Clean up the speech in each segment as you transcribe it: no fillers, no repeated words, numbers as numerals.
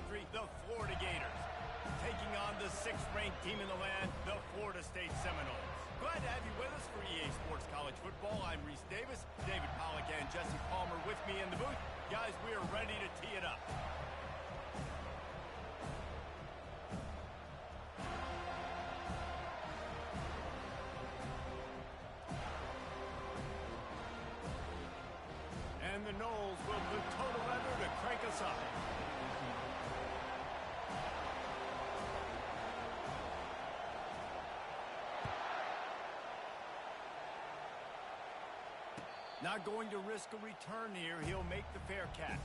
country, the Florida Gators. Taking on the 6th-ranked team in the land, the Florida State Seminoles. Glad to have you with us for EA Sports College Football. I'm Reese Davis, David Pollack and Jesse Palmer with me in the booth. Guys, we are ready to tee it up. And the Noles will put total weather to crank us up. Not going to risk a return here. He'll make the fair catch.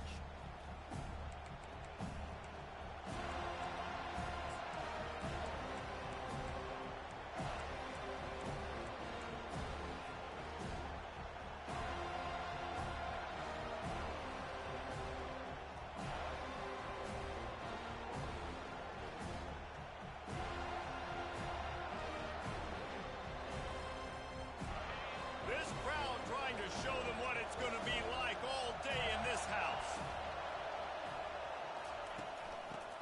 This crowd trying to show them what it's going to be like all day in this house.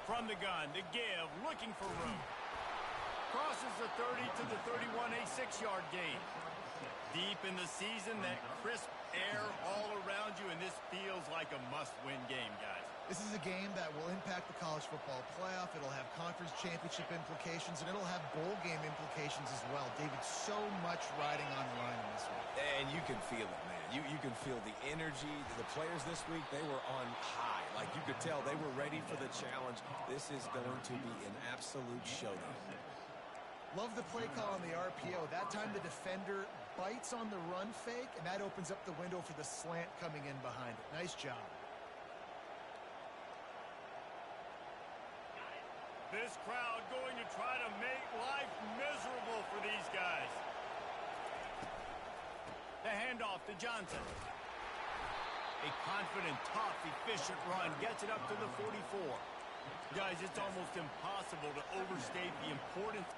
From the gun, the give, looking for room. Crosses the 30 to the 31, a 6-yard gain. Deep in the season, that crisp air all around you, and this feels like a must-win game, guys. This is a game that will impact the college football playoff. It'll have conference championship implications, and it'll have bowl game implications as well. David, so much riding on the line in this one. And you can feel it, man. You can feel the energy. The players this week, they were on high. Like, you could tell they were ready for the challenge. This is going to be an absolute showdown. Love the play call on the RPO. That time the defender bites on the run fake, and that opens up the window for the slant coming in behind it. Nice job. This crowd going to try to make life miserable for these guys. The handoff to Johnson. A confident, tough, efficient run gets it up to the 44. Guys, it's almost impossible to overstate the importance.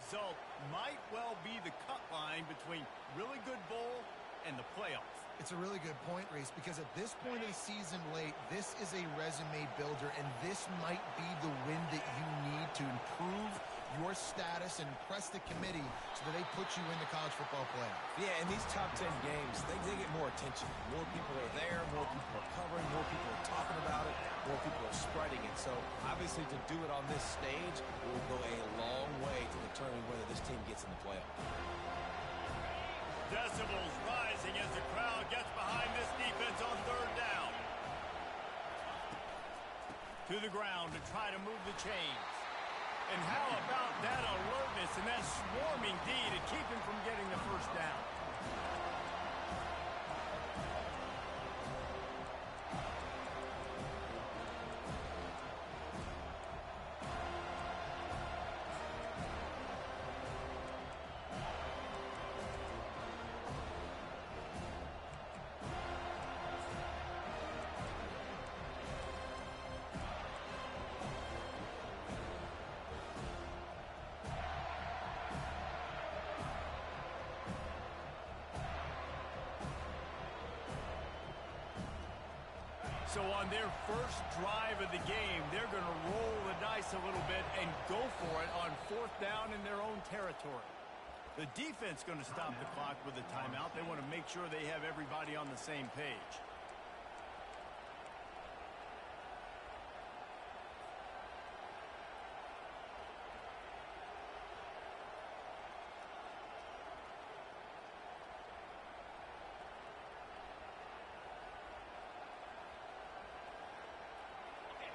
Result might well be the cut line between really good bowl and the playoffs. It's a really good point, Reese, because at this point of the season late, this is a resume builder, and this might be the win that you need to improve your status and impress the committee so that they put you in the college football playoff. Yeah, in these top 10 games, they get more attention. More people are there, more people are covering, more people are talking about it, more people are spreading it. So, obviously, to do it on this stage will go a long way to determine whether this team gets in the playoff. Decibels rising as the crowd gets behind this defense on 3rd down. To the ground to try to move the chains. And how about that alertness and that swarming D to keep him from getting the first down? So on their first drive of the game, they're going to roll the dice a little bit and go for it on 4th down in their own territory. The defense going to stop the clock with a timeout. They want to make sure they have everybody on the same page.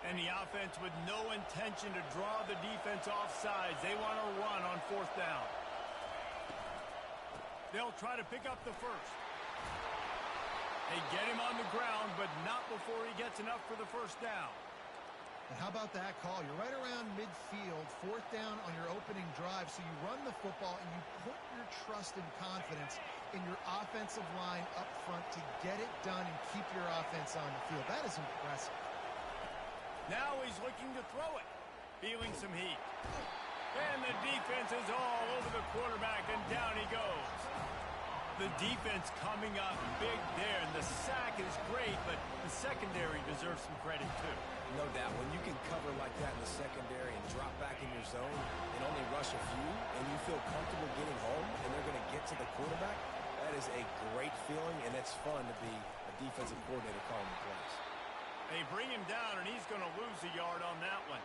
And the offense with no intention to draw the defense off sides. They want to run on 4th down. They'll try to pick up the first. They get him on the ground, but not before he gets enough for the first down. And how about that call? You're right around midfield, fourth down on your opening drive, so you run the football and you put your trust and confidence in your offensive line up front to get it done and keep your offense on the field. That is impressive. Now he's looking to throw it, feeling some heat. And the defense is all over the quarterback, and down he goes. The defense coming up big there, and the sack is great, but the secondary deserves some credit too. No doubt. When you can cover like that in the secondary and drop back in your zone and only rush a few, and you feel comfortable getting home, and they're going to get to the quarterback, that is a great feeling, and it's fun to be a defensive coordinator calling the plays. They bring him down, and he's going to lose a yard on that one.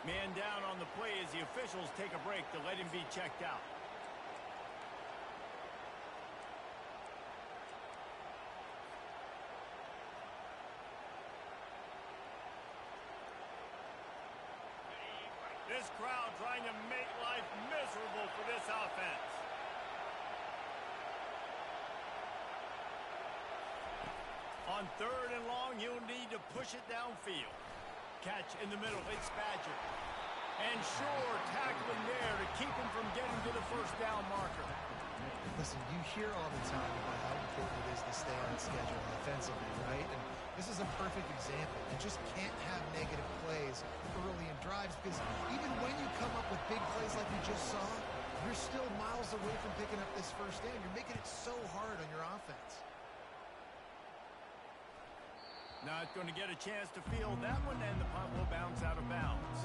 Man down on the play as the officials take a break to let him be checked out. This crowd trying to make life miserable for this offense. On third and long, he'll need to push it downfield. Catch in the middle, it's Badger. And Shore tackling there to keep him from getting to the first down marker. Listen, you hear all the time about how important it is to stay on schedule offensively, right? And this is a perfect example. You just can't have negative plays early in drives because even when you come up with big plays like we just saw, you're still miles away from picking up this first down. You're making it so hard on your offense. Not going to get a chance to field that one, and the punt will bounce out of bounds.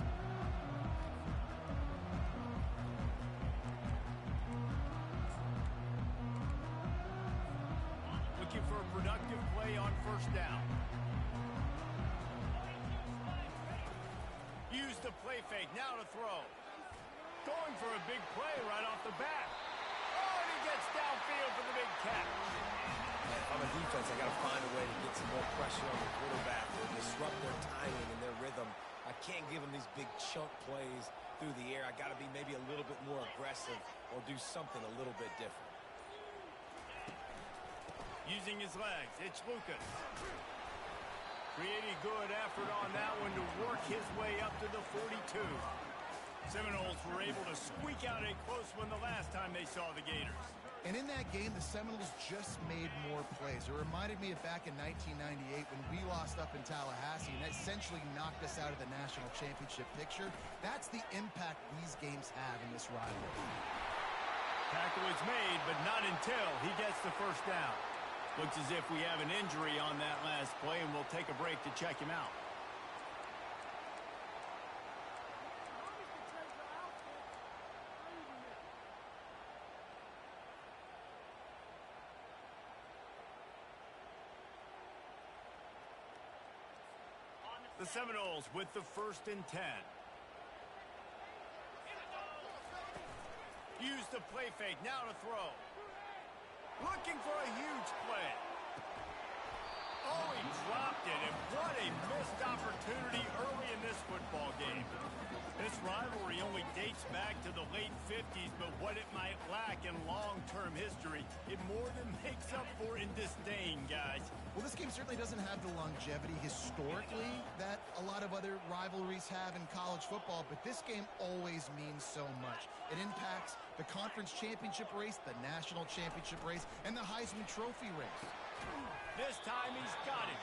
Looking for a productive play on first down. Use the play fake, now to throw. Going for a big play right off the bat. Oh, and he gets downfield for the big catch. On the defense, I got to find a way to get some more pressure on the quarterback or disrupt their timing and their rhythm. I can't give them these big chunk plays through the air. I got to be maybe a little bit more aggressive or do something a little bit different. Using his legs, it's Lucas. Creating good effort on that one to work his way up to the 42. Seminoles were able to squeak out a close one the last time they saw the Gators. And in that game, the Seminoles just made more plays. It reminded me of back in 1998 when we lost up in Tallahassee and essentially knocked us out of the national championship picture. That's the impact these games have in this rivalry. Tackle is made, but not until he gets the first down. Looks as if we have an injury on that last play, and we'll take a break to check him out. The Seminoles with the 1st and 10. Use the play fake, now to throw. Looking for a huge play. Oh, he dropped it, and what a missed opportunity early in this football game. This rivalry only dates back to the late 50s, but what it might lack in long-term history, it more than makes up for in disdain, guys. Well, this game certainly doesn't have the longevity historically that a lot of other rivalries have in college football, but this game always means so much. It impacts the conference championship race, the national championship race, and the Heisman Trophy race. This time he's got it.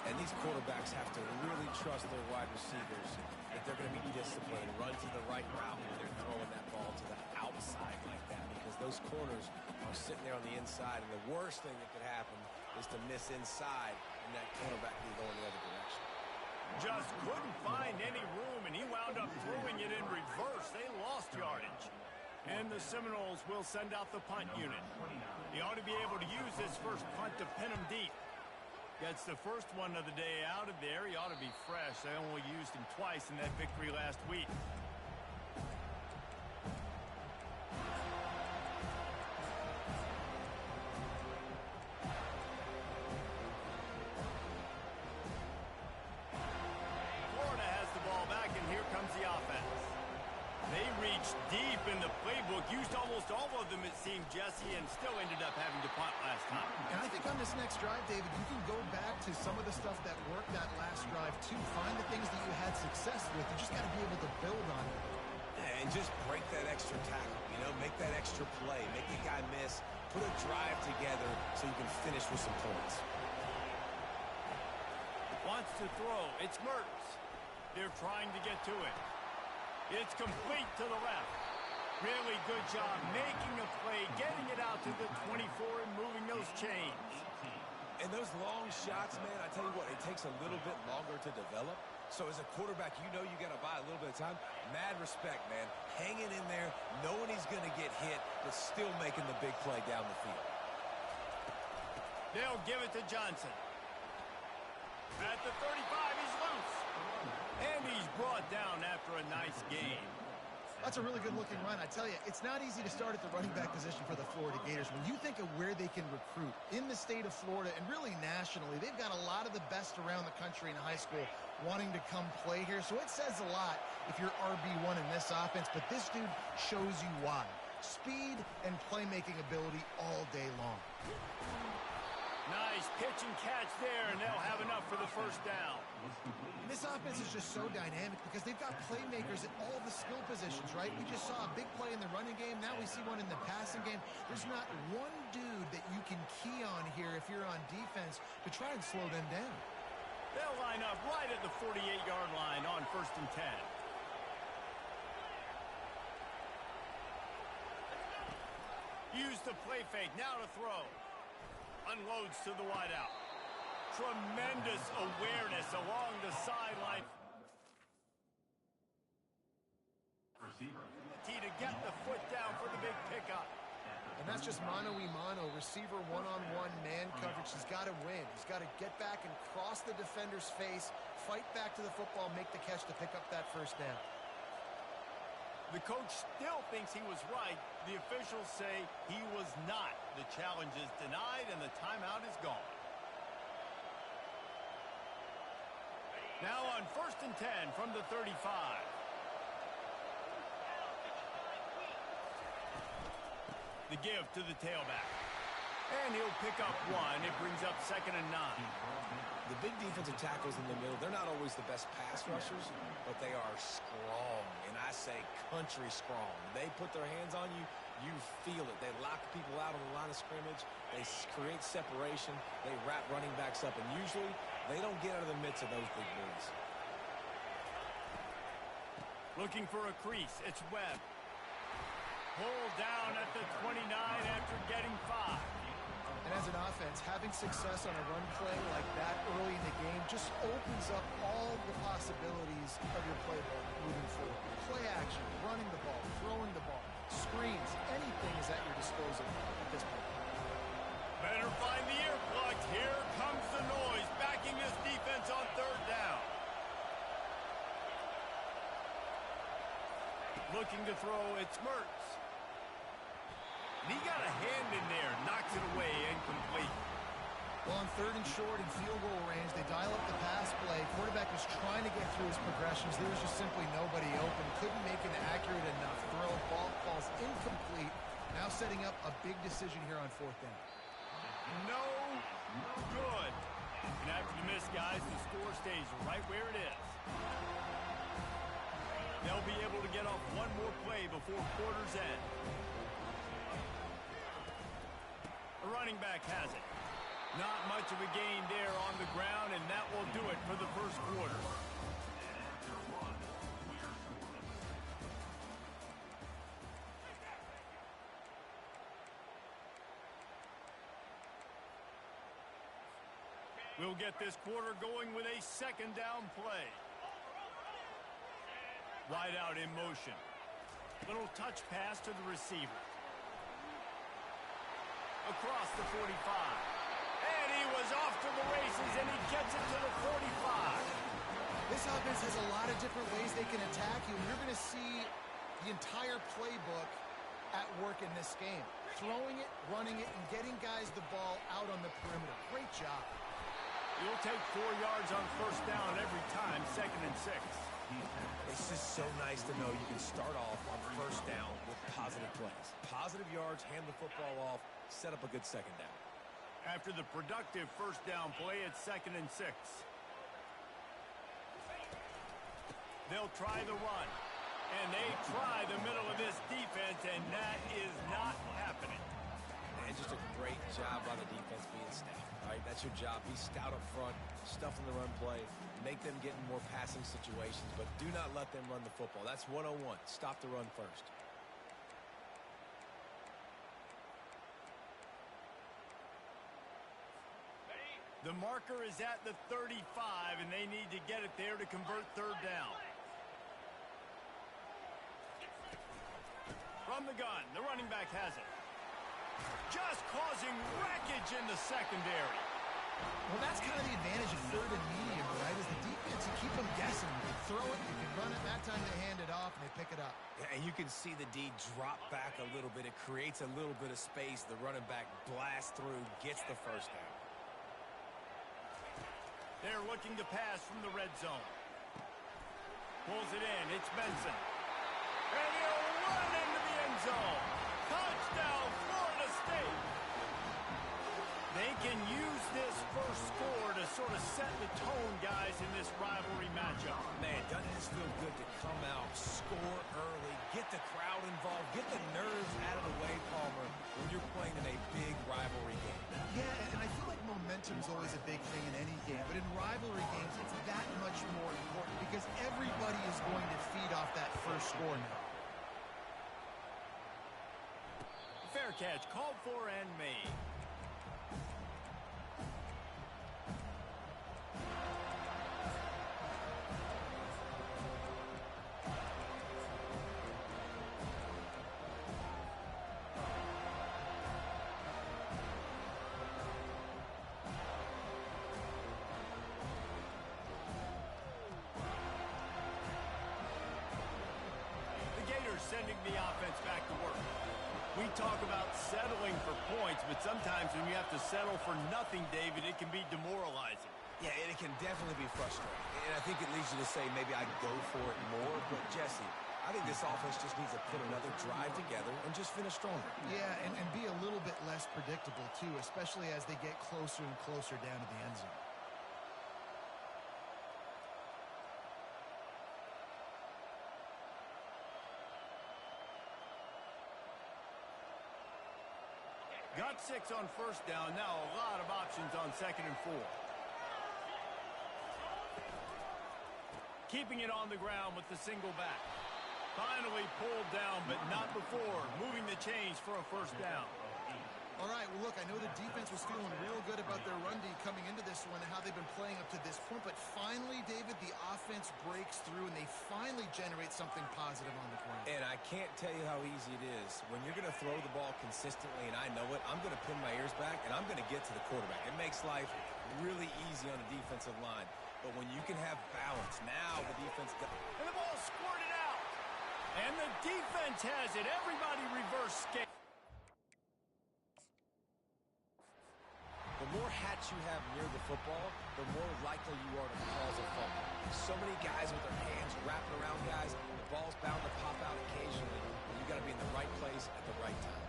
And these quarterbacks have to really trust their wide receivers that they're going to be disciplined, run to the right route when they're throwing that ball to the outside like that, because those corners are sitting there on the inside, and the worst thing that could happen is to miss inside and that cornerback be going the other direction. Just couldn't find any room, and he wound up throwing it in reverse. They lost yardage. And the Seminoles will send out the punt unit. He ought to be able to use this first punt to pin him deep. Gets the first one of the day out of there. He ought to be fresh. They only used him twice in that victory last week. Florida has the ball back, and here comes the offense. They read coach deep in the playbook, used almost all of them, it seemed, Jesse, and still ended up having to punt last time. And I think on this next drive, David, you can go back to some of the stuff that worked that last drive, too. Find the things that you had success with. You just got to be able to build on it. And just break that extra tackle, make that extra play, make the guy miss, put a drive together so you can finish with some points. Wants to throw. It's Mertens. They're trying to get to it. It's complete to the left. Really good job making a play, getting it out to the 24 and moving those chains. And those long shots, man, I tell you what, it takes a little bit longer to develop. So as a quarterback, you got to buy a little bit of time. Mad respect, man. Hanging in there, knowing he's going to get hit, but still making the big play down the field. They'll give it to Johnson. At the 35, he's loose. And he's brought down after a nice game. That's a really good-looking run. I tell you, it's not easy to start at the running back position for the Florida Gators. When you think of where they can recruit in the state of Florida and really nationally, they've got a lot of the best around the country in high school wanting to come play here. So it says a lot if you're RB1 in this offense, but this dude shows you why. Speed and playmaking ability all day long. Nice pitch and catch there, and they'll have enough for the first down. This offense is just so dynamic because they've got playmakers at all the skill positions, right? We just saw a big play in the running game. Now we see one in the passing game. There's not one dude that you can key on here if you're on defense to try and slow them down. They'll line up right at the 48-yard line on 1st and 10. Use the play fake. Now to throw. Unloads to the wideout. Tremendous awareness along the sideline. To get the foot down for the big pickup. And that's just mano-a-mano, receiver one-on-one man coverage. He's got to win. He's got to get back and cross the defender's face, fight back to the football, make the catch to pick up that first down. The coach still thinks he was right. The officials say he was not. The challenge is denied, and the timeout is gone. Now on 1st and 10 from the 35. The give to the tailback. And he'll pick up one. It brings up 2nd and 9. The big defensive tackles in the middle, they're not always the best pass rushers, but they are strong, and I say country strong. They put their hands on you, you feel it. They lock people out on the line of scrimmage. They create separation. They wrap running backs up, and usually they don't get out of the midst of those big boys. Looking for a crease. It's Webb. Pulled down at the 29 after getting 5. And as an offense, having success on a run play like that early in the game just opens up all the possibilities of your playbook moving forward. Play action, running the ball, throwing the ball, screens, anything is at your disposal at this point. Better find the earplugs. Here comes the noise, backing this defense on 3rd down. Looking to throw, it's Mertz. And he got a hand in there, knocks it away, incomplete. Well, on 3rd and short and field goal range, they dial up the pass play. Quarterback was trying to get through his progressions. There was just simply nobody open. Couldn't make an accurate enough throw. Ball falls incomplete. Now setting up a big decision here on 4th down. No good. And after the miss, guys, the score stays right where it is. They'll be able to get off one more play before quarter's end. The running back has it. Not much of a gain there on the ground, and that will do it for the 1st quarter. We'll get this quarter going with a 2nd down play. Wide out in motion. Little touch pass to the receiver. Across the 45. And he was off to the races, and he gets it to the 45. This offense has a lot of different ways they can attack you. You're going to see the entire playbook at work in this game. Throwing it, running it, and getting guys the ball out on the perimeter. Great job. You'll take 4 yards on 1st down every time, 2nd and 6. They It's just so nice to know you can start off on first down with positive plays. Positive yards, hand the football off, set up a good second down. After the productive first down play, it's 2nd and 6. They'll try the run. And they try the middle of this defense, and that is not happening. And just a great job by the defense being stout. All right, that's your job. Be stout up front, stuff in the run play, make them get in more passing situations, but do not let them run the football. That's 101. Stop the run first. The marker is at the 35, and they need to get it there to convert third down. From the gun, the running back has it. Just causing wreckage in the secondary. Well, that's kind of the advantage of third and medium, right? Is the defense, you keep them guessing. You can throw it, you can run it. That time they hand it off and they pick it up. Yeah, and you can see the D drop back a little bit. It creates a little bit of space. The running back blasts through, gets the first down. They're looking to pass from the red zone. Pulls it in. It's Benson. And he'll run into the end zone. Touchdown, Florida State. They can use this first score to sort of set the tone, guys, in this rivalry matchup. Man, doesn't this feel good to come out, score early, get the crowd involved, get the nerves out of the way, Palmer, when you're playing in a big rivalry game. Yeah, and I feel like momentum's always a big thing in any game, but in rivalry games, it's that much more important because everybody is going to feed off that first score now. Fair catch, called for and made. Sending the offense back to work. We talk about settling for points, but sometimes when you have to settle for nothing, David, it can be demoralizing. Yeah, and it can definitely be frustrating. And I think it leads you to say maybe I go for it more. But, Jesse, I think this offense just needs to put another drive together and just finish stronger. Yeah, and be a little bit less predictable, too, especially as they get closer and closer down to the end zone. Got 6 on first down. Now a lot of options on 2nd and 4. Keeping it on the ground with the single back. Finally pulled down, but not before. Moving the chains for a first down. All right, well, look, I know the defense was feeling real good about their run D coming into this one and how they've been playing up to this point, but finally, David, the offense breaks through and they finally generate something positive on the ground. And I can't tell you how easy it is. When you're going to throw the ball consistently, and I know it, I'm going to pin my ears back, and I'm going to get to the quarterback. It makes life really easy on the defensive line. But when you can have balance, now the defense... And the ball squirted out. And the defense has it. Everybody reverse skate. The more hats you have near the football, the more likely you are to cause a fumble. So many guys with their hands wrapping around guys, the ball's bound to pop out occasionally, and you got to be in the right place at the right time.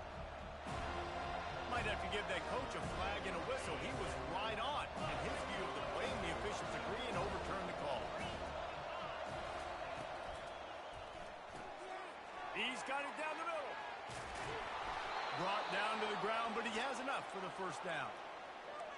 Might have to give that coach a flag and a whistle. He was right on in his view of the play, and the officials agree and overturn the call. He's got it down the middle. Brought down to the ground, but he has enough for the first down.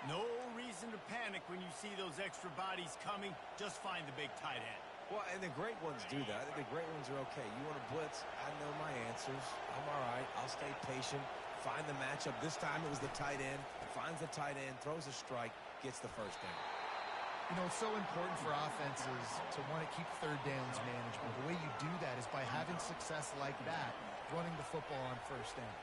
No reason to panic when you see those extra bodies coming. Just find the big tight end. Well, and the great ones do that. The great ones are okay. You want to blitz? I know my answers. I'm all right. I'll stay patient. Find the matchup. This time it was the tight end. Finds the tight end, throws a strike, gets the first down. You know, it's so important for offenses to want to keep third downs manageable. The way you do that is by having success like that, running the football on first down.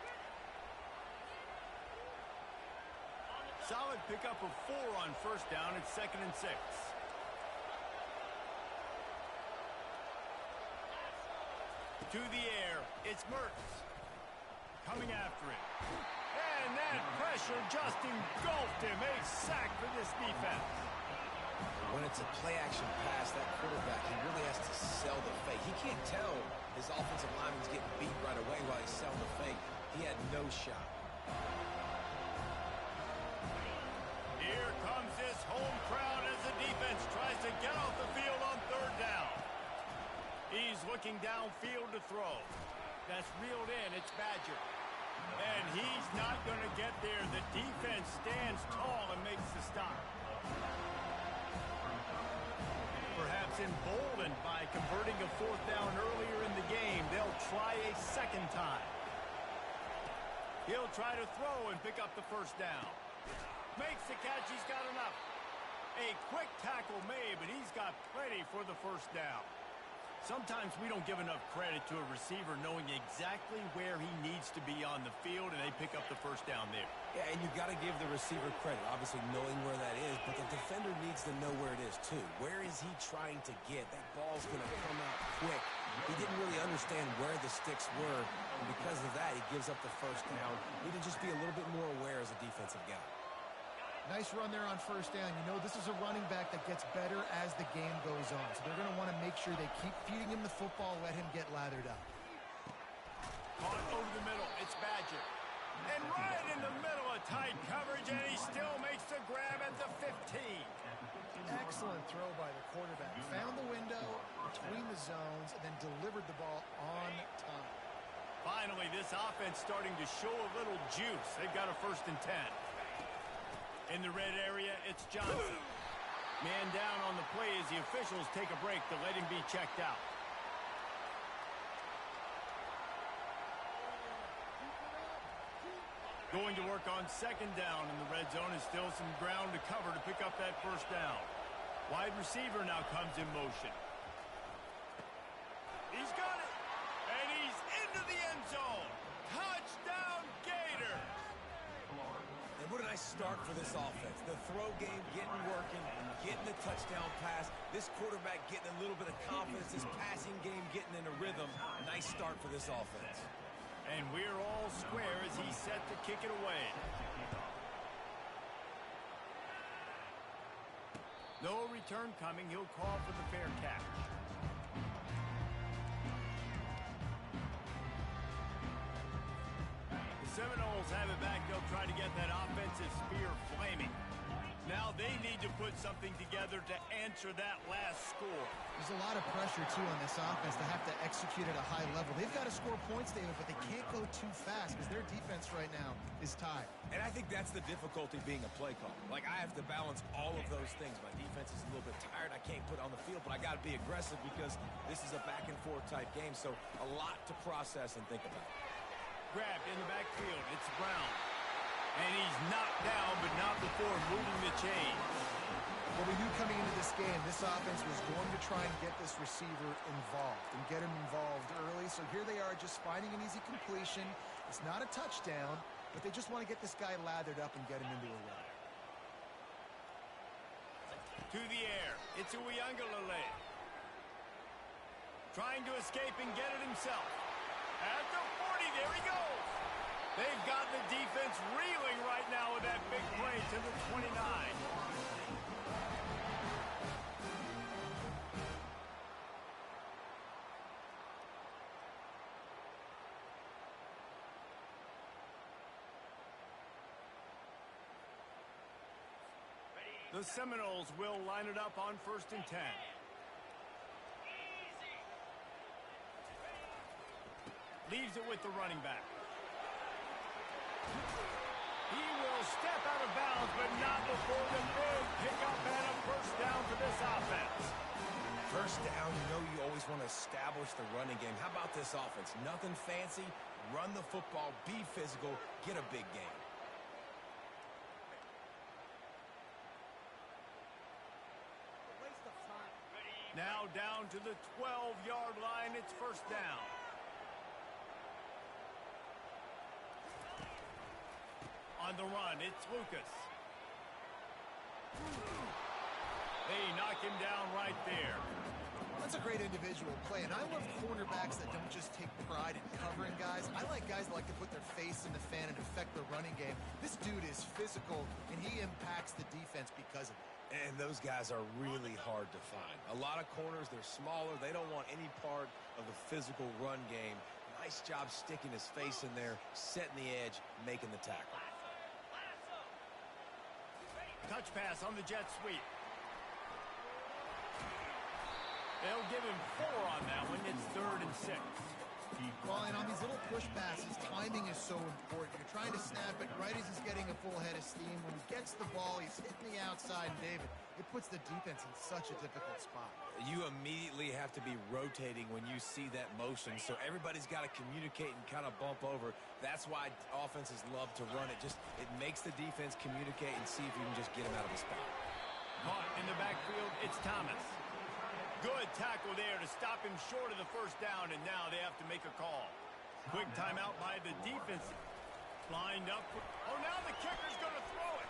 Solid pickup of 4 on first down. It's 2nd and 6. To the air. It's Mertz. Coming after it. And that pressure just engulfed him. A sack for this defense. When it's a play-action pass, that quarterback, he really has to sell the fake. He This offensive lineman's getting beat right away while he's selling the fake. He had no shot. Here comes this home crowd as the defense tries to get off the field on third down. He's looking downfield to throw. That's reeled in. It's Badger. And he's not going to get there. The defense stands tall and makes the stop. Perhaps emboldened by converting a fourth down earlier in the game, they'll try a second time. He'll try to throw and pick up the first down. Makes the catch. He's got enough. A quick tackle made, but he's got plenty for the first down. Sometimes we don't give enough credit to a receiver knowing exactly where he needs to be on the field, and they pick up the first down there. Yeah, and you've got to give the receiver credit, obviously knowing where that is, but the defender needs to know where it is too. Where is he trying to get? That ball's going to come out quick. He didn't really understand where the sticks were, and because of that, he gives up the first down. Need to just be a little bit more aware as a defensive guy. Nice run there on first down. You know, this is a running back that gets better as the game goes on. So they're going to want to make sure they keep feeding him the football, let him get lathered up. Caught over the middle. It's Badger. And right in the middle of tight coverage, and he still makes the grab at the 15. Excellent throw by the quarterback. Found the window between the zones and then delivered the ball on time. Finally, this offense starting to show a little juice. They've got a 1st and 10. In the red area, it's Johnson. Man down on the play as the officials take a break to let him be checked out. Going to work on 2nd down in the red zone is still some ground to cover to pick up that first down. Wide receiver now comes in motion. He's got it. And he's into the end zone. Touchdown, Gator. And what a nice start for this offense. The throw game getting working, getting the touchdown pass. This quarterback getting a little bit of confidence. This passing game getting in a rhythm. Nice start for this offense. And we're all square as he's set to kick it away. No return coming. He'll call for the fair catch. Seminoles have it back. They'll try to get that offensive spear flaming. Now they need to put something together to answer that last score. There's a lot of pressure, too, on this offense to have to execute at a high level. They've got to score points, David, but they can't go too fast because their defense right now is tied. And I think that's the difficulty being a play caller. Like, I have to balance all of those things. My defense is a little bit tired. I can't put on the field, but I got to be aggressive because this is a back-and-forth type game, so a lot to process and think about. Grabbed in the backfield. It's Brown. And he's knocked down, but not before moving the chain. Well, we knew coming into this game, this offense was going to try and get this receiver involved and get him involved early. So here they are just finding an easy completion. It's not a touchdown, but they just want to get this guy lathered up and get him into a run. To the air. It's Uiagalelei. Trying to escape and get it himself. At the 40, there he goes. They've got the defense reeling right now with that big play to the 29. The Seminoles will line it up on 1st and 10. Leaves it with the running back. He will step out of bounds, but not before the big pickup and a first down for this offense. First down, you know you always want to establish the running game. How about this offense? Nothing fancy. Run the football, be physical, get a big game. Now down to the 12-yard line. It's first down. On the run, it's Lucas. They knock him down right there. That's a great individual play, and I love cornerbacks that don't just take pride in covering guys. I like guys that like to put their face in the fan and affect the running game. This dude is physical, and he impacts the defense because of it. And those guys are really hard to find. A lot of corners, they're smaller. They don't want any part of the physical run game. Nice job sticking his face in there, setting the edge, making the tackle. Touch pass on the jet sweep. They'll give him 4 on that one. It's 3rd and 6. Well, and on these little push passes, timing is so important. You're trying to snap it right as he's getting a full head of steam. When he gets the ball, he's hitting the outside, and David, it puts the defense in such a difficult spot. You immediately have to be rotating when you see that motion, so everybody's got to communicate and kind of bump over. That's why offenses love to run it. It makes the defense communicate and see if you can just get him out of the spot. Caught in the backfield, it's Thomas. Good tackle there to stop him short of the first down, and now they have to make a call. Quick timeout by the defense. Lined up. Oh, now the kicker's going to throw it.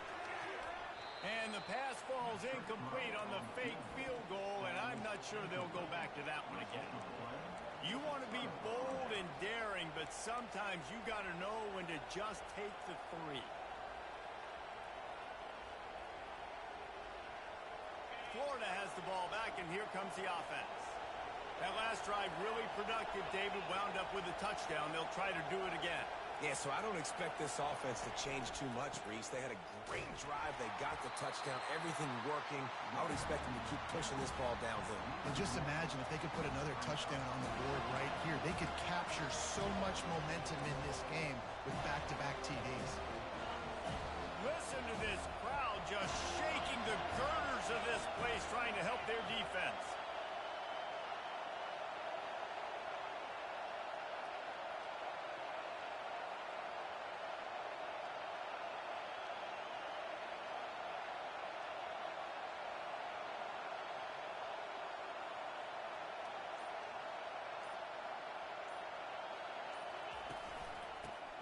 And the pass falls incomplete on the fake field goal, and I'm not sure they'll go back to that one again. You want to be bold and daring, but sometimes you got to know when to just take the 3. Florida has the ball back, and here comes the offense. That last drive really productive. David wound up with a touchdown. They'll try to do it again. Yeah, so I don't expect this offense to change too much, Reese. They had a great drive. They got the touchdown. Everything working. I would expect them to keep pushing this ball downhill. And just imagine if they could put another touchdown on the board right here. They could capture so much momentum in this game with back-to-back TDs. Listen to this crowd just shaking the girders of this place, trying to help their defense.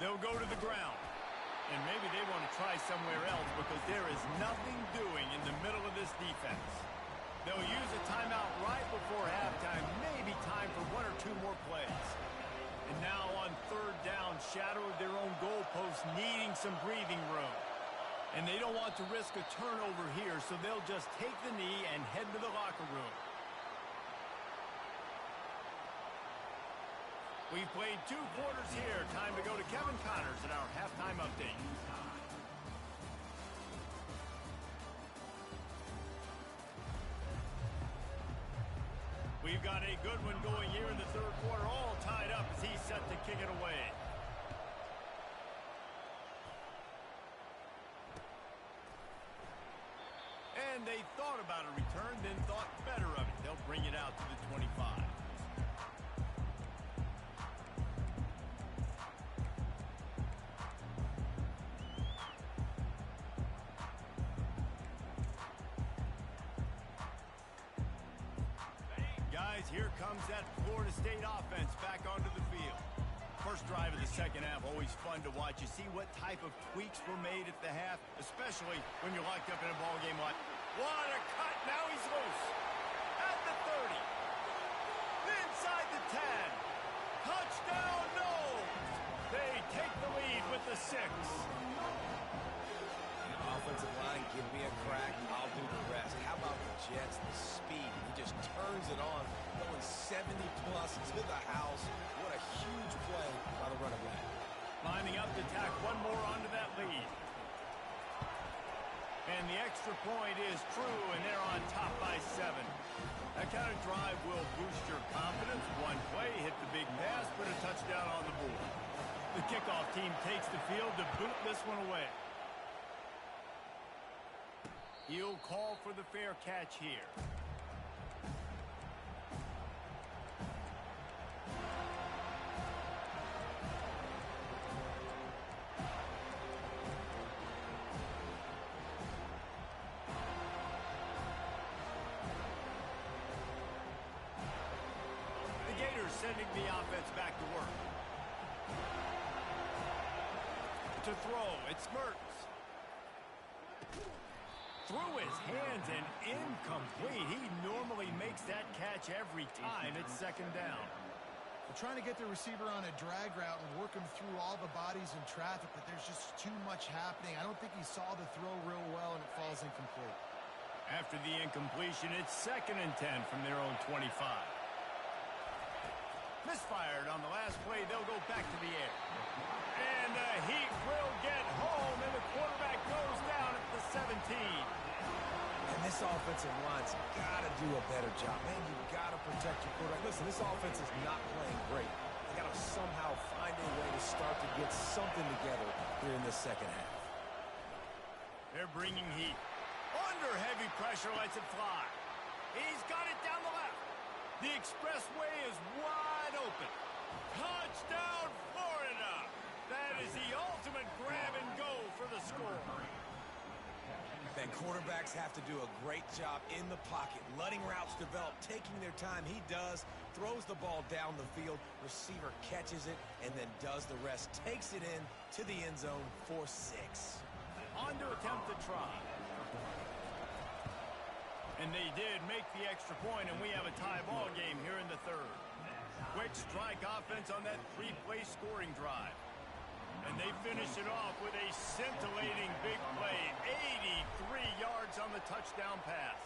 They'll go to the ground. And maybe they want to try somewhere else because there is nothing doing in the middle of this defense. They'll use a timeout right before halftime. Maybe time for 1 or 2 more plays. And now on 3rd down, shadow of their own goalpost, needing some breathing room. And they don't want to risk a turnover here, so they'll just take the knee and head to the locker room. We've played 2 quarters here. Time to go to Kevin Connors in our halftime update. We've got a good one going here in the 3rd quarter, all tied up as he's set to kick it away. And they thought about a return, then thought better of it. They'll bring it out to the 25. Here comes that Florida State offense back onto the field. First drive of the 2nd half, always fun to watch. You see what type of tweaks were made at the half, especially when you're locked up in a ball game like, what a cut, now he's loose. At the 30. Inside the 10. Touchdown, no! They take the lead with the 6. Offensive line, give me a crack, I'll do the rest. How about the Jets, the speed? He just turns it on, going 70-plus to the house. What a huge play by the running back. Lining up to tack one more onto that lead. And the extra point is true, and they're on top by 7. That kind of drive will boost your confidence. One play, hit the big pass, put a touchdown on the board. The kickoff team takes the field to boot this one away. He'll call for the fair catch here. The Gators sending the offense back to work. To throw, it's Mertz. Through his hands and incomplete. He normally makes that catch every time. It's 2nd down. They're trying to get the receiver on a drag route and work him through all the bodies in traffic, but there's just too much happening. I don't think he saw the throw real well, and it falls incomplete. After the incompletion, it's 2nd and 10 from their own 25. Misfired on the last play. They'll go back to the air. And the Heat will get home, and the quarterback goes down at the 17. And this offensive line's got to do a better job. Man, you've got to protect your quarterback. Listen, this offense is not playing great. They got to somehow find a way to start to get something together here in the second half. They're bringing heat. Under heavy pressure, lets it fly. He's got it down the left. The expressway is wide open. Touchdown, Florida! That is the ultimate grab and go for the score. And quarterbacks have to do a great job in the pocket, letting routes develop, taking their time. He does, throws the ball down the field, receiver catches it, and then does the rest, takes it in to the end zone for 6. On to attempt to try. And they did make the extra point, and we have a tie ball game here in the 3rd. Quick strike offense on that 3-play scoring drive. And they finish it off with a scintillating big play. 83 yards on the touchdown pass.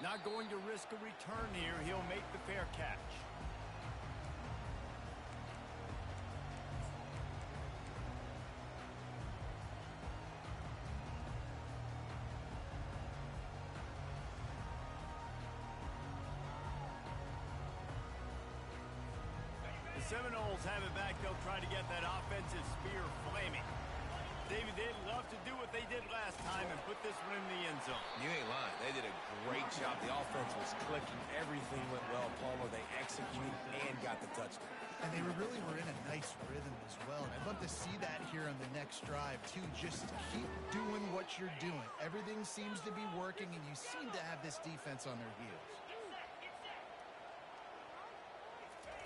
Not going to risk a return here. He'll make the fair catch. Seminoles have it back. They'll try to get that offensive spear flaming. David, they'd love to do what they did last time and put this one in the end zone. You ain't lying. They did a great job. The offense was clicking. Everything went well. Palmer, they executed and got the touchdown. And they really were in a nice rhythm as well. And I'd love to see that here on the next drive, too. Just keep doing what you're doing. Everything seems to be working, and you seem to have this defense on their heels.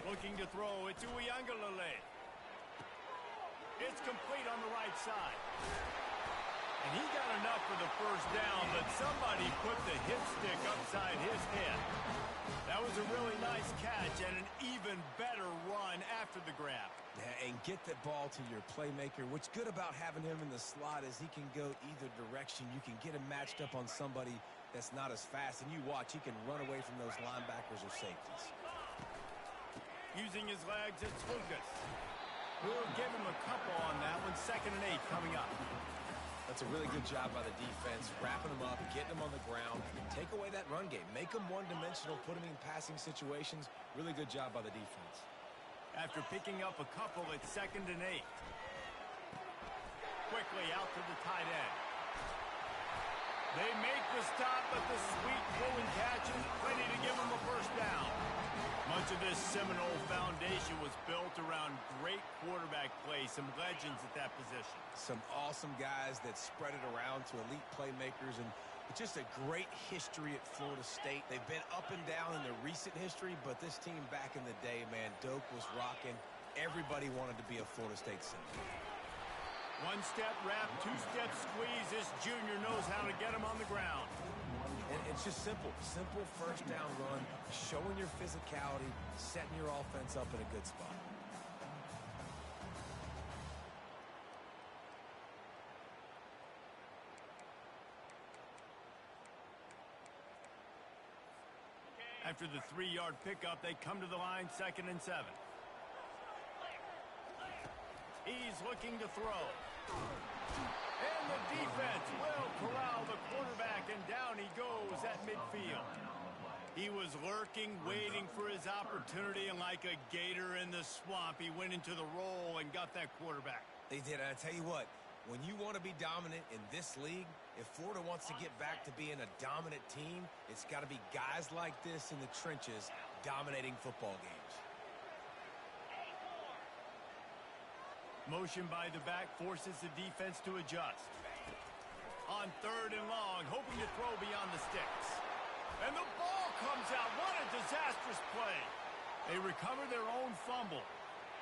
Looking to throw, it's Uiagalelei. It's complete on the right side. And he got enough for the first down, but somebody put the hit stick upside his head. That was a really nice catch and an even better run after the grab. Yeah, and get that ball to your playmaker. What's good about having him in the slot is he can go either direction. You can get him matched up on somebody that's not as fast, and you watch, he can run away from those linebackers or safeties. Using his legs, it's Lucas. We'll give him a couple on that one. 2nd and 8 coming up. That's a really good job by the defense, wrapping them up, getting them on the ground. Take away that run game. Make them one-dimensional, put them in passing situations. Really good job by the defense. After picking up a couple, it's 2nd and 8. Quickly out to the tight end. They make the stop, but the sweet throwing catch is plenty to give them a first down. Much of this Seminole foundation was built around great quarterback play, some legends at that position. Some awesome guys that spread it around to elite playmakers, and just a great history at Florida State. They've been up and down in their recent history, but this team back in the day, man, Doak was rocking. Everybody wanted to be a Florida State Seminole. One-step wrap, two-step squeeze. This junior knows how to get him on the ground. And it's just simple first down run, showing your physicality, setting your offense up in a good spot. After the 3-yard pickup, they come to the line, 2nd and 7. He's looking to throw. And the defense will corral the quarterback, and down he goes at midfield. He was lurking, waiting for his opportunity, and like a gator in the swamp, he went into the roll and got that quarterback. They did, and I tell you what, when you want to be dominant in this league, if Florida wants to get back to being a dominant team, it's got to be guys like this in the trenches dominating football games. Motion by the back forces the defense to adjust. On 3rd and long, hoping to throw beyond the sticks. And the ball comes out. What a disastrous play. They recover their own fumble.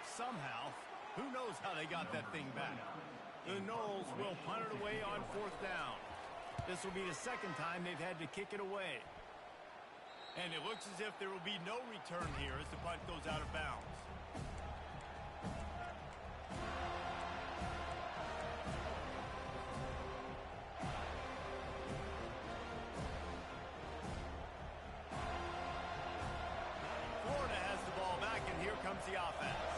Somehow, who knows how they got that thing back. The Noles will punt it away on 4th down. This will be the 2nd time they've had to kick it away. And it looks as if there will be no return here as the punt goes out of bounds. comes the offense.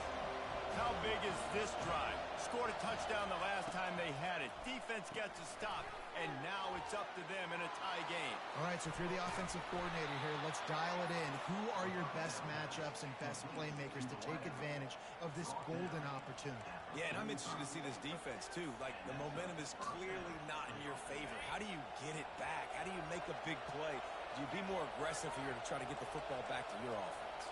How big is this drive? Scored a touchdown the last time they had it. Defense gets a stop, and now it's up to them in a tie game. All right, so if you're the offensive coordinator here, let's dial it in. Who are your best matchups and best playmakers to take advantage of this golden opportunity? Yeah, and I'm interested to see this defense, too. Like, the momentum is clearly not in your favor. How do you get it back? How do you make a big play? Do you be more aggressive here to try to get the football back to your offense?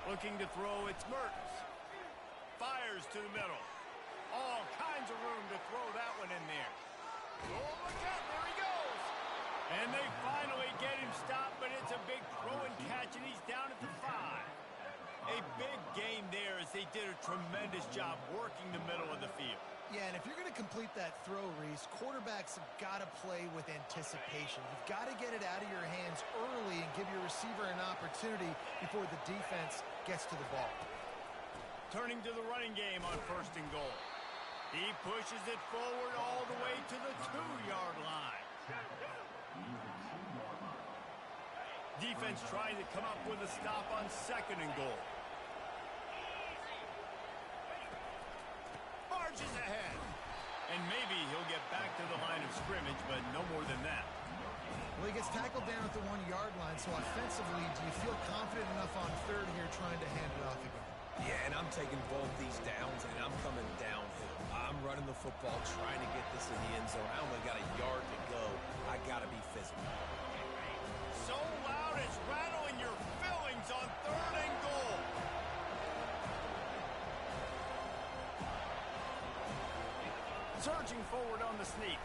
Looking to throw, it's Mertens. Fires to the middle. All kinds of room to throw that one in there. Oh, look out, there he goes. And they finally get him stopped, but it's a big throw and catch, and he's down at the 5. A big gain there as they did a tremendous job working the middle of the field. Yeah, and if you're going to complete that throw, Reese, quarterbacks have got to play with anticipation. You've got to get it out of your hands early and give your receiver an opportunity before the defense gets to the ball. Turning to the running game on 1st and goal. He pushes it forward all the way to the 2-yard line. Defense trying to come up with a stop on 2nd and goal. Marches ahead. And maybe he'll get back to the line of scrimmage, but no more than that. Well, he gets tackled down at the 1-yard line, so offensively, do you feel confident enough on 3rd here trying to hand it off again? Yeah, and I'm taking both these downs, and I'm coming downhill. I'm running the football, trying to get this in the end zone. I only got a yard to go. I got to be physical. So loud it's rattling your fillings on 3rd and goal. Surging forward on the sneak.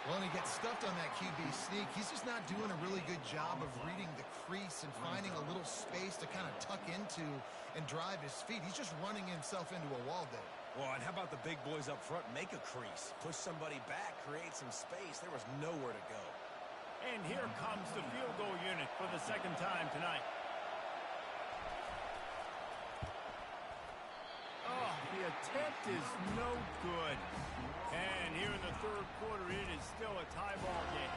Well, and he gets stuffed on that QB sneak. He's just not doing a really good job of reading the crease and finding a little space to kind of tuck into and drive his feet. He's just running himself into a wall there. Well, and how about the big boys up front? Make a crease. Push somebody back. Create some space. There was nowhere to go. And here comes the field goal unit for the 2nd time tonight. Oh, the attempt is no good. And here in the 3rd quarter, it is still a tie ball game.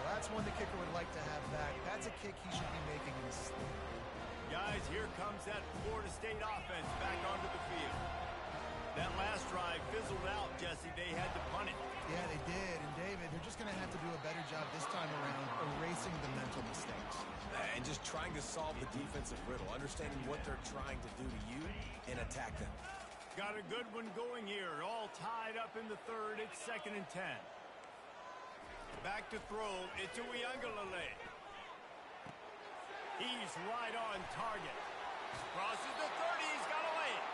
Well, that's one the kicker would like to have back. That's a kick he should be making in his sleep. Guys, here comes that Florida State offense back onto the field. That last drive fizzled out, Jesse. They had to punt it. Yeah, they did. And, David, they're just going to have to do a better job this time around erasing the mental mistakes. And just trying to solve the defensive riddle, understanding what they're trying to do to you and attack them. Got a good one going here. All tied up in the 3rd. It's 2nd and 10. Back to throw. It's Uiagalelei. He's right on target. Crosses the 30. He's got to lay it.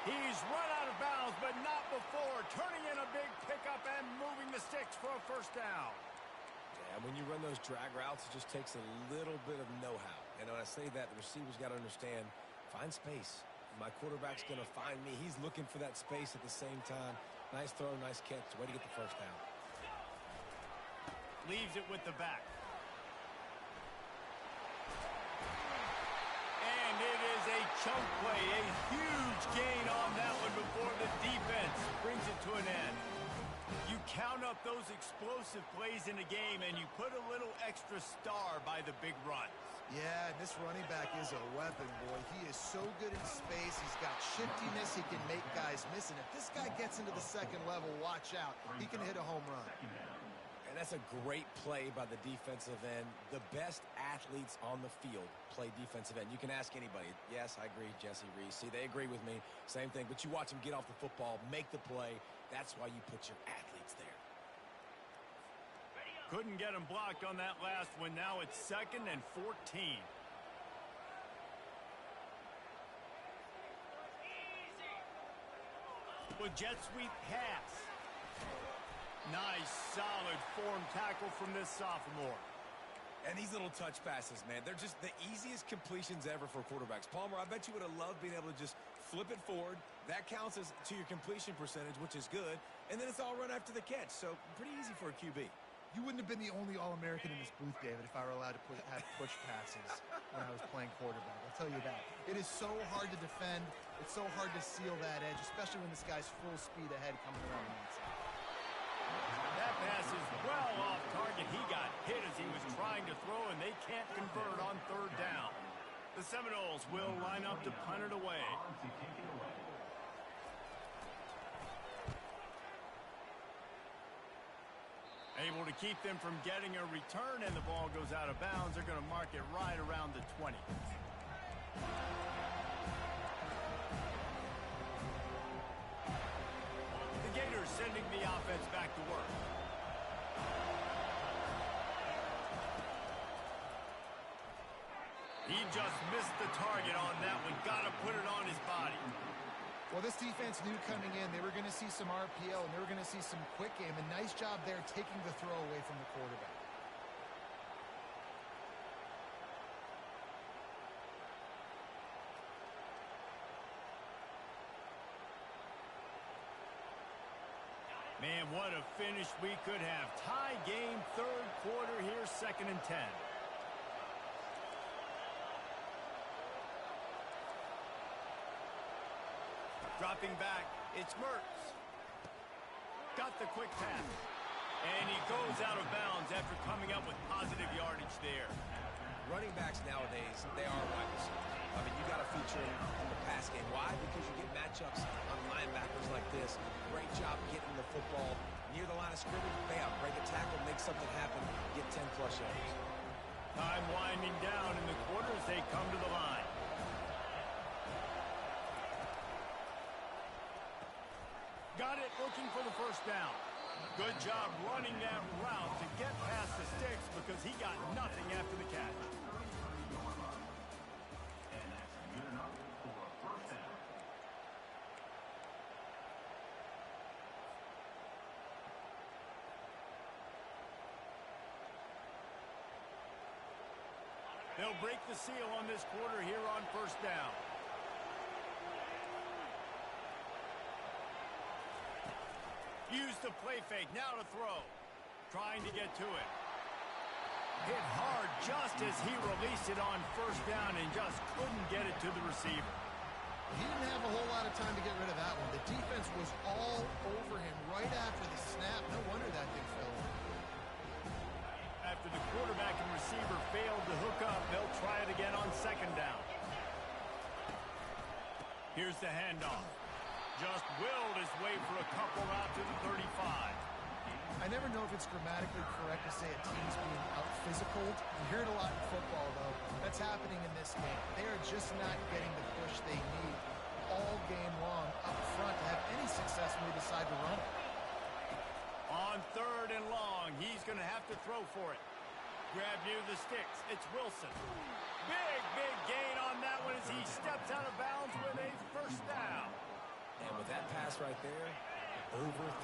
He's run out of bounds, but not before. Turning in a big pickup and moving the sticks for a 1st down. Yeah, when you run those drag routes, it just takes a little bit of know-how. And when I say that, the receivers got to understand, find space. My quarterback's going to find me. He's looking for that space at the same time. Nice throw, nice catch. Way to get the 1st down. Leaves it with the back. And it is a chunk play. A huge gain on that one before the defense brings it to an end. You count up those explosive plays in a game, and you put a little extra star by the big runs. Yeah, this running back is a weapon, boy. He is so good in space. He's got shiftiness. He can make guys miss. And if this guy gets into the 2nd level, watch out. He can hit a home run. And that's a great play by the defensive end. The best athletes on the field play defensive end. You can ask anybody. Yes, I agree, Jesse Reese. See, they agree with me. Same thing. But you watch them get off the football, make the play. That's why you put your athletes there. Couldn't get him blocked on that last one. Now it's 2nd and 14. With jet sweep pass. Nice, solid form tackle from this sophomore. And these little touch passes, man, they're just the easiest completions ever for quarterbacks. Palmer, I bet you would have loved being able to just flip it forward. That counts as to your completion percentage, which is good. And then it's all run after the catch. So pretty easy for a QB. You wouldn't have been the only All-American in this booth, David, if I were allowed to have push passes when I was playing quarterback. I'll tell you that. It is so hard to defend. It's so hard to seal that edge, especially when this guy's full speed ahead coming around the inside. That pass is well off target. He got hit They can't convert on third down. The Seminoles will line up to punt it away. Able to keep them from getting a return, and the ball goes out of bounds. They're going to mark it right around the 20. The Gators sending the offense back to work. He just missed the target on that one. Got to put it on his body. Well, this defense knew coming in they were going to see some RPO and they were going to see some quick game. And nice job there taking the throw away from the quarterback. Man, what a finish we could have. Tie game, third quarter here, 2nd and 10. Dropping back, it's Mertz. Got the quick pass. And he goes out of bounds after coming up with positive yardage there. Running backs nowadays, they are wide receivers. I mean, you got to feature them in the pass game. Why? Because you get matchups on linebackers like this. Great job getting the football near the line of scrimmage. Bam, break a tackle, make something happen, get 10-plus yards. Time winding down in the quarter as they come to the line. Got it, looking for the first down. Good job running that route to get past the sticks because he got nothing after the catch. They'll break the seal on this quarter here on first down. Use the play fake, now to throw. Trying to get to it. Hit hard just as he released it on first down and just couldn't get it to the receiver. He didn't have a whole lot of time to get rid of that one. The defense was all over him right after the snap. No wonder that thing fell. After the quarterback and receiver failed to hook up, they'll try it again on second down. Here's the handoff. Just willed his way for a couple out to the 35. I never know if it's grammatically correct to say a team's being out-physical. You hear it a lot in football, though. That's happening in this game. They are just not getting the push they need all game long up front to have any success when they decide to run it. On third and long, he's going to have to throw for it. Grab near the sticks. It's Wilson. Big gain on that one as he steps out of bounds with a first down. And with that pass right there, over 300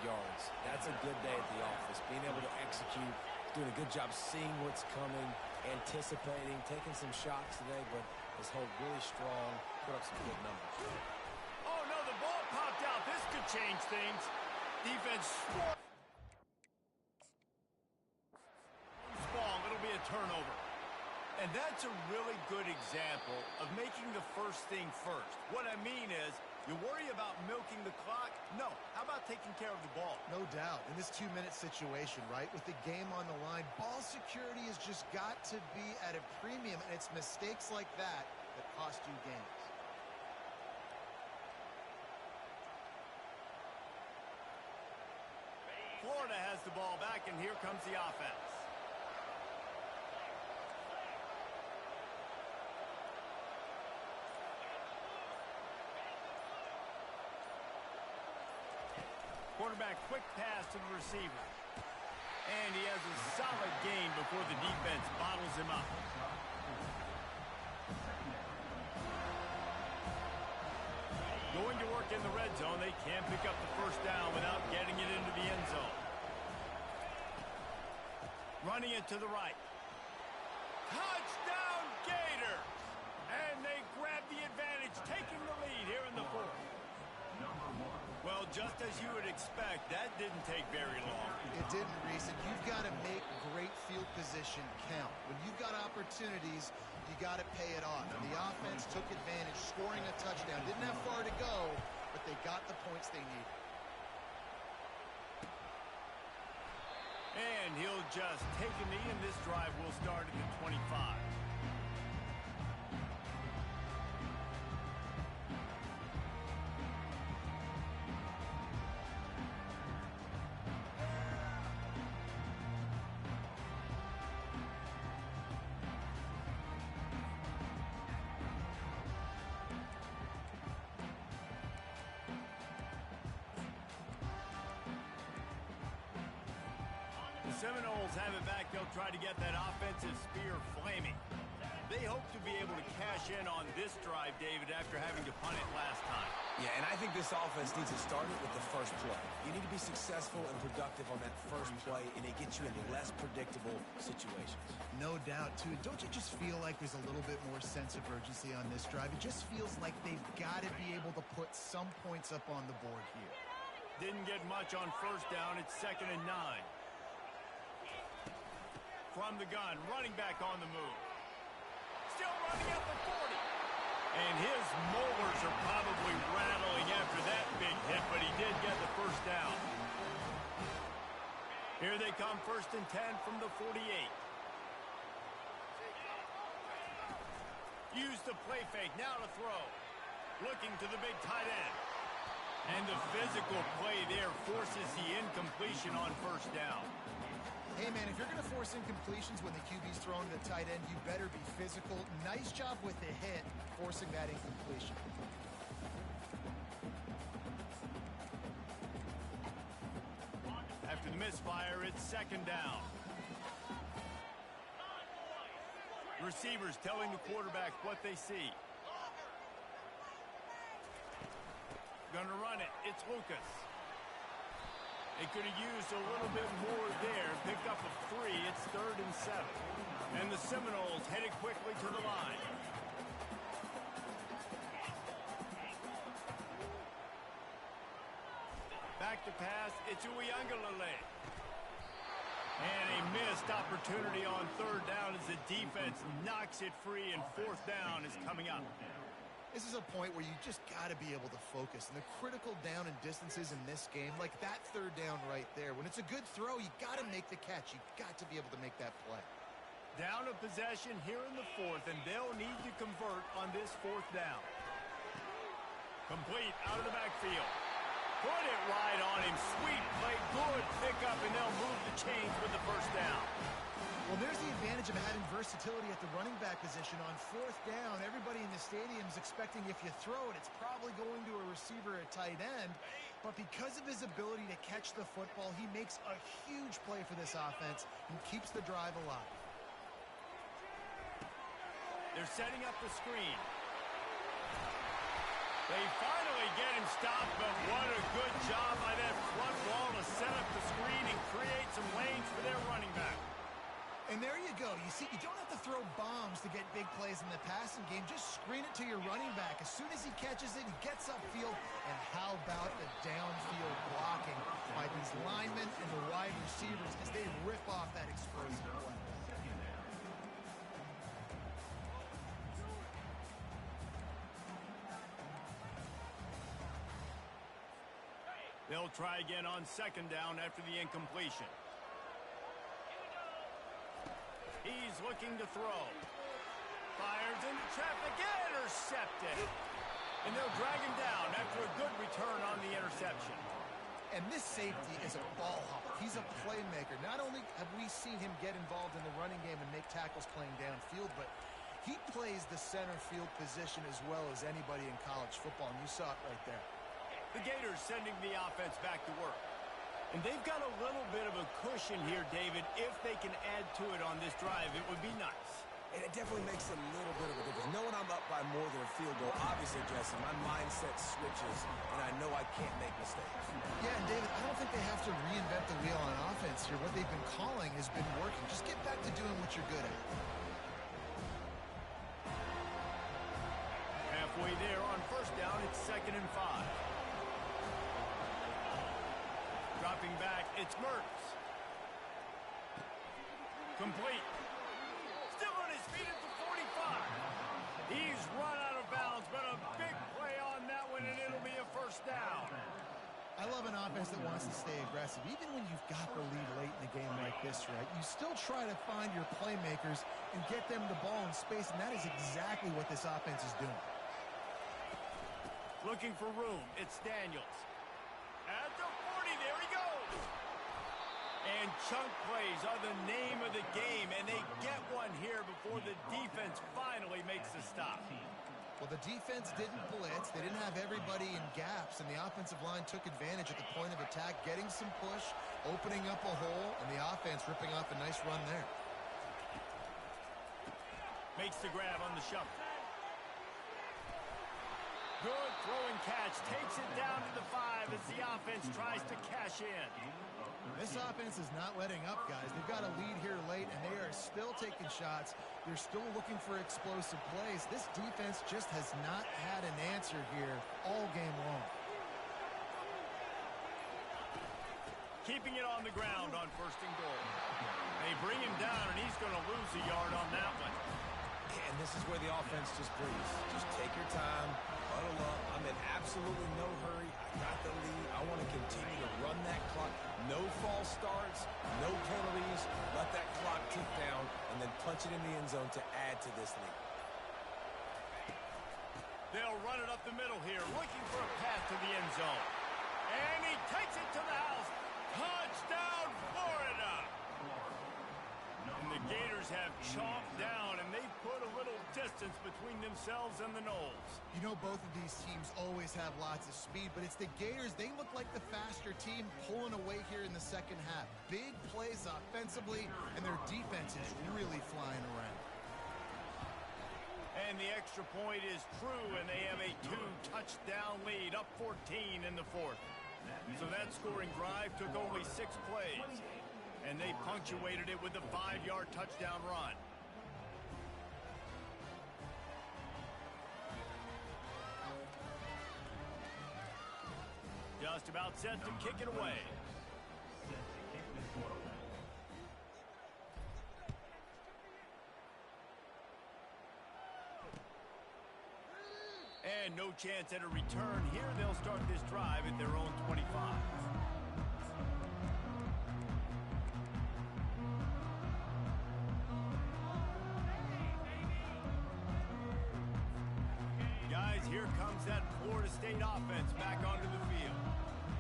yards. That's a good day at the office. Being able to execute, doing a good job seeing what's coming, anticipating, taking some shots today, but his hold really strong, put up some good numbers. Oh, no, the ball popped out. This could change things. Defense ball. It'll be a turnover. And that's a really good example of making the first thing first. What I mean is, you worry about milking the clock? No. How about taking care of the ball? No doubt. In this 2-minute situation, right, with the game on the line, ball security has just got to be at a premium, and it's mistakes like that that cost you games. Florida has the ball back, and here comes the offense. Quarterback quick pass to the receiver. And he has a solid gain before the defense bottles him up. Going to work in the red zone. They can't pick up the first down without getting it into the end zone. Running it to the right. Touchdown Gators! And they grab the advantage, taking the lead here in the fourth. Well, just as you would expect, that didn't take very long. It didn't, Reese, and you've got to make great field position count. When you've got opportunities, you got to pay it off. And the offense took advantage, scoring a touchdown. Didn't have far to go, but they got the points they needed. And he'll just take a knee, and this drive will start at the 25. Seminoles have it back. They'll try to get that offensive spear flaming. They hope to be able to cash in on this drive, David, after having to punt it last time. Yeah, and I think this offense needs to start it with the first play. You need to be successful and productive on that first play, and it gets you into less predictable situations. No doubt, too. Don't you just feel like there's a little bit more sense of urgency on this drive? It just feels like they've got to be able to put some points up on the board here. Didn't get much on first down. It's 2nd and 9. From the gun, running back on the move. Still running up the 40. And his molars are probably rattling after that big hit, but he did get the first down. Here they come, 1st and 10 from the 48. Use the play fake, now to throw. Looking to the big tight end. And the physical play there forces the incompletion on first down. Hey, man, if you're going to force incompletions when the QB's throwing to the tight end, you better be physical. Nice job with the hit, forcing that incompletion. After the misfire, it's 2nd down. Receivers telling the quarterback what they see. Gonna run it. It's Lucas. They could have used a little bit more there. Picked up a 3. It's 3rd and 7. And the Seminoles headed quickly to the line. Back to pass. It's Uiagalelei. And a missed opportunity on 3rd down as the defense knocks it free, and 4th down is coming up. This is a point where you just got to be able to focus. And the critical down and distances in this game, like that 3rd down right there, when it's a good throw, you got to make the catch. You got to be able to make that play. Down a possession here in the 4th, and they'll need to convert on this 4th down. Complete out of the backfield. Put it right on him. Sweet play, good pickup, and they'll move the chains with the 1st down. Well, there's the advantage of having versatility at the running back position. On 4th down, everybody in the stadium is expecting if you throw it, it's probably going to a receiver at tight end. But because of his ability to catch the football, he makes a huge play for this offense and keeps the drive alive. They're setting up the screen. They finally get him stopped, but what a good job by that front wall to set up the screen and create some lanes for their running back. And there you go. You see, you don't have to throw bombs to get big plays in the passing game. Just screen it to your running back. As soon as he catches it, he gets upfield. And how about the downfield blocking by these linemen and the wide receivers as they rip off that explosive play. They'll try again on 2nd down after the incompletion. He's looking to throw. Fires into traffic, intercepted. And they'll drag him down after a good return on the interception. And this safety is a ball hawk. He's a playmaker. Not only have we seen him get involved in the running game and make tackles playing downfield, but he plays the center field position as well as anybody in college football, and you saw it right there. The Gators sending the offense back to work. And they've got a little bit of a cushion here, David. If they can add to it on this drive, it would be nice. And it definitely makes a little bit of a difference. Knowing I'm up by more than a field goal, obviously, Jesse, my mindset switches, and I know I can't make mistakes. Yeah, and David, I don't think they have to reinvent the wheel on offense here. What they've been calling has been working. Just get back to doing what you're good at. Halfway there on 1st down, it's 2nd and 5. Dropping back, it's Mertz. Complete. Still on his feet at the 45. He's run out of bounds, but a big play on that one, and it'll be a 1st down. I love an offense that wants to stay aggressive. Even when you've got the lead late in the game like this, right, you still try to find your playmakers and get them the ball in space, and that is exactly what this offense is doing. Looking for room. It's Daniels. At the 40, there he goes. And chunk plays are the name of the game, and they get one here before the defense finally makes the stop. Well, the defense didn't blitz. They didn't have everybody in gaps, and the offensive line took advantage at the point of attack, getting some push, opening up a hole, and the offense ripping off a nice run there. Makes the grab on the shuffle. Good throwing catch. Takes it down to the 5 as the offense tries to cash in. This offense is not letting up, guys. They've got a lead here late, and they are still taking shots. They're still looking for explosive plays. This defense just has not had an answer here all game long. Keeping it on the ground on 1st and goal. They bring him down, and he's going to lose a yard on that one. And this is where the offense just breathes. Just take your time, huddle up. I'm in absolutely no hurry. I got the lead. I want to continue to run that clock. No false starts, no penalties. Let that clock tick down, and then punch it in the end zone to add to this lead. They'll run it up the middle here, looking for a path to the end zone. And he takes it to the house. Touchdown, Florida! And the Gators have chomped down, and they've put a little distance between themselves and the Noles. You know, both of these teams always have lots of speed, but it's the Gators. They look like the faster team pulling away here in the second half. Big plays offensively, and their defense is really flying around. And the extra point is true, and they have a 2-touchdown lead, up 14 in the 4th. So that scoring drive took only 6 plays, and they punctuated it with a 5-yard touchdown run. Just about set to kick it away. And no chance at a return here. They'll start this drive at their own 25. Guys, here comes that Florida State offense back onto the field.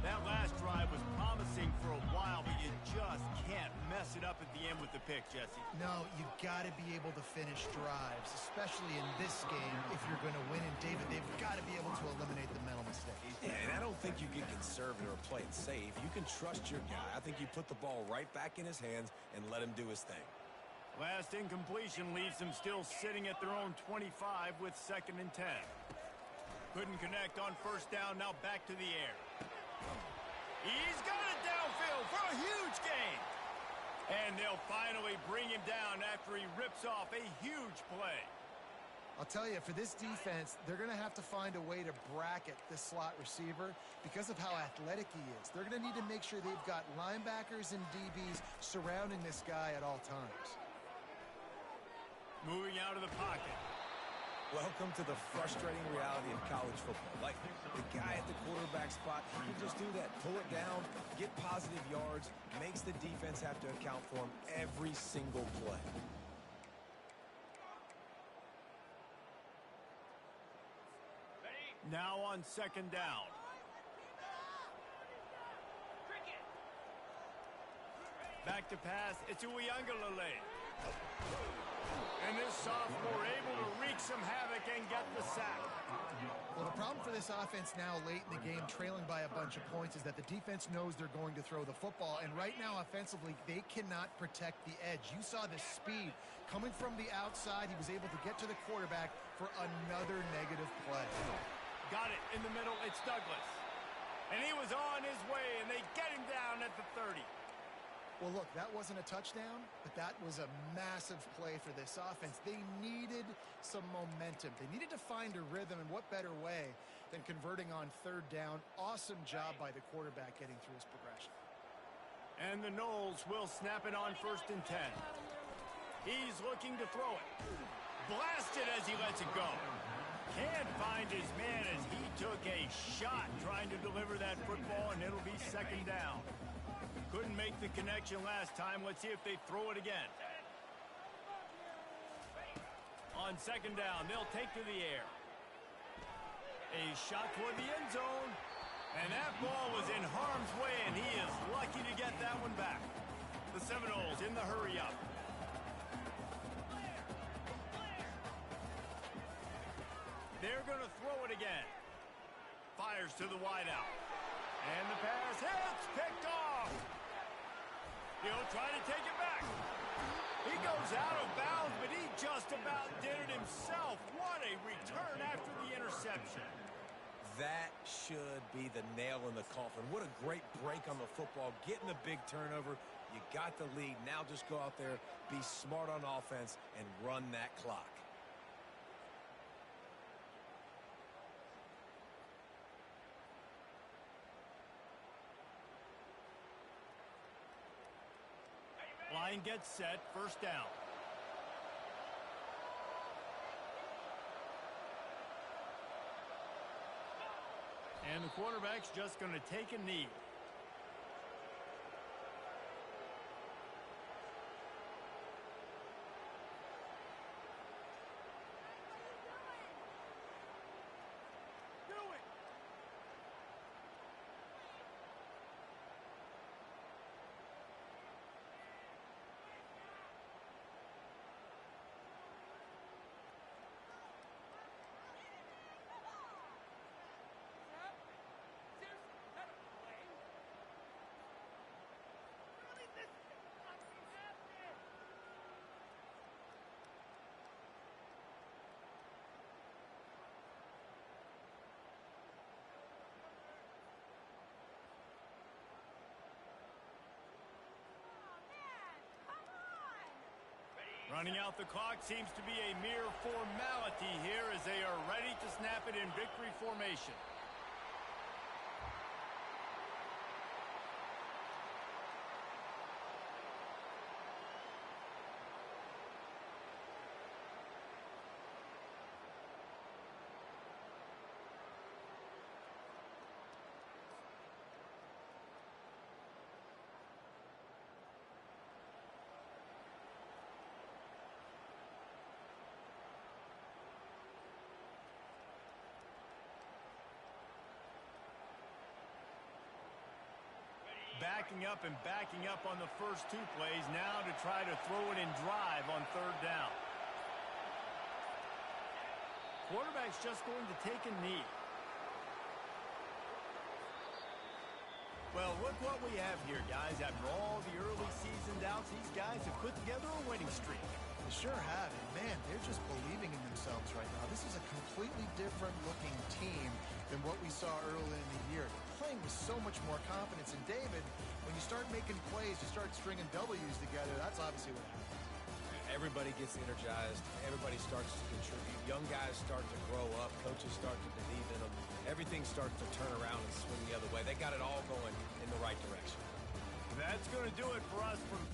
That last drive was promising for a while, but you just can't mess it up at the end with the pick, Jesse. No, you got to be able to finish drives, especially in this game if you're going to win. And David, they've got to be able to eliminate the mental mistakes. Yeah, and I don't think you get conservative or play it safe. You can trust your guy. I think you put the ball right back in his hands and let him do his thing. Last incompletion leaves them still sitting at their own 25 with 2nd and 10. Couldn't connect on 1st down, now back to the air. He's got it downfield for a huge gain. And they'll finally bring him down after he rips off a huge play. I'll tell you, for this defense, they're going to have to find a way to bracket this slot receiver because of how athletic he is. They're going to need to make sure they've got linebackers and DBs surrounding this guy at all times. Moving out of the pocket. Welcome to the frustrating reality of college football. Like, the guy at the quarterback spot, he can just do that. Pull it down, get positive yards, makes the defense have to account for him every single play. Now on 2nd down. Back to pass. It's Uiagalelei. And this sophomore able to wreak some havoc and get the sack. Well, the problem for this offense now late in the game, trailing by a bunch of points, is that the defense knows they're going to throw the football. And right now, offensively, they cannot protect the edge. You saw the speed coming from the outside. He was able to get to the quarterback for another negative play. Got it in the middle. It's Douglas. And he was on his way, and they get him down at the 30. Well, look, that wasn't a touchdown, but that was a massive play for this offense. They needed some momentum. They needed to find a rhythm, and what better way than converting on 3rd down. Awesome job by the quarterback getting through his progression. And the Noles will snap it on 1st and 10. He's looking to throw it. Blasted as he lets it go. Can't find his man as he took a shot trying to deliver that football, and it'll be second down. Couldn't make the connection last time. Let's see if they throw it again. On second down, they'll take to the air. A shot toward the end zone. And that ball was in harm's way, and he is lucky to get that one back. The Seminoles in the hurry-up. They're going to throw it again. Fires to the wideout. And the pass hits, picked off. He'll try to take it back. He goes out of bounds, but he just about did it himself. What a return after the interception. That should be the nail in the coffin. What a great break on the football. Getting the big turnover. You got the lead. Now just go out there, be smart on offense, and run that clock. Line gets set, first down. And the quarterback's just going to take a knee. Running out the clock seems to be a mere formality here as they are ready to snap it in victory formation. Backing up on the first two plays now to try to throw it and drive on third down. Quarterback's just going to take a knee. Well, look what we have here, guys. After all the early season doubts, these guys have put together a winning streak. They sure have. And, man, they're just believing in themselves right now. This is a completely different-looking team than what we saw early in the year. They're playing with so much more confidence. And, David, when you start making plays, you start stringing W's together, that's obviously what happens. Everybody gets energized. Everybody starts to contribute. Young guys start to grow up. Coaches start to believe in them. Everything starts to turn around and swing the other way. They got it all going in the right direction. That's going to do it for us from